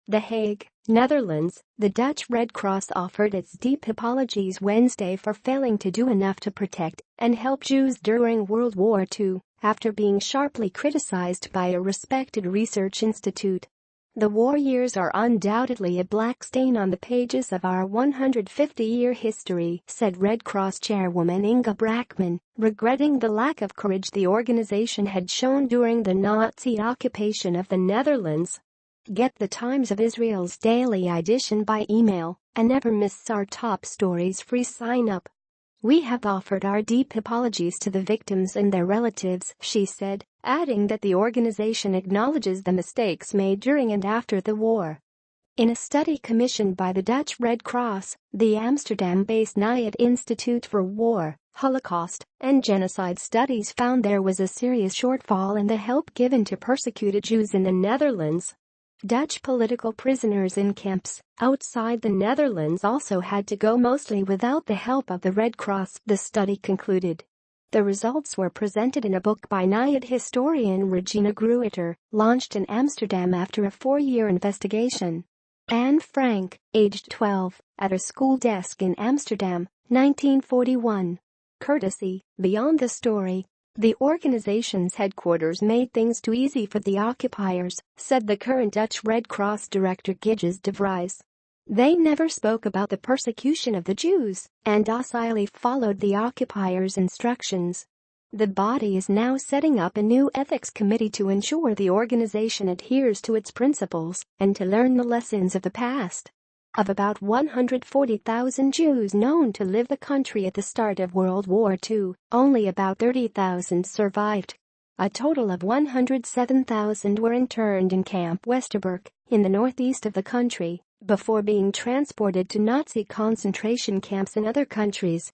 The Hague, Netherlands, the Dutch Red Cross offered its deep apologies Wednesday for failing to do enough to protect and help Jews during World War II, after being sharply criticized by a respected research institute. "The war years are undoubtedly a black stain on the pages of our 150-year history," said Red Cross chairwoman Inge Brakman, regretting the lack of courage the organization had shown during the Nazi occupation of the Netherlands. Get the Times of Israel's daily edition by email and never miss our top stories free sign-up. "We have offered our deep apologies to the victims and their relatives," she said, adding that the organization acknowledges the mistakes made during and after the war. In a study commissioned by the Dutch Red Cross, the Amsterdam-based NIOD Institute for War, Holocaust, and Genocide Studies found there was a serious shortfall in the help given to persecuted Jews in the Netherlands. Dutch political prisoners in camps outside the Netherlands also had to go mostly without the help of the Red Cross, the study concluded. The results were presented in a book by NIOD historian Regina Gruiter, launched in Amsterdam after a 4-year investigation. Anne Frank, aged 12, at a school desk in Amsterdam, 1941. Courtesy, Beyond the Story. "The organization's headquarters made things too easy for the occupiers," said the current Dutch Red Cross director Gijs de Vries. "They never spoke about the persecution of the Jews and docilely followed the occupiers' instructions. The body is now setting up a new ethics committee to ensure the organization adheres to its principles and to learn the lessons of the past." Of about 140,000 Jews known to live the country at the start of World War II, only about 30,000 survived. A total of 107,000 were interned in Camp Westerbork, in the northeast of the country, before being transported to Nazi concentration camps in other countries.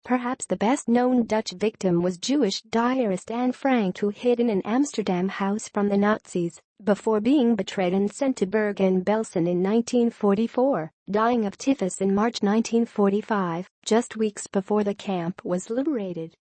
Perhaps the best-known Dutch victim was Jewish diarist Anne Frank, who hid in an Amsterdam house from the Nazis before being betrayed and sent to Bergen-Belsen in 1944, dying of typhus in March 1945, just weeks before the camp was liberated.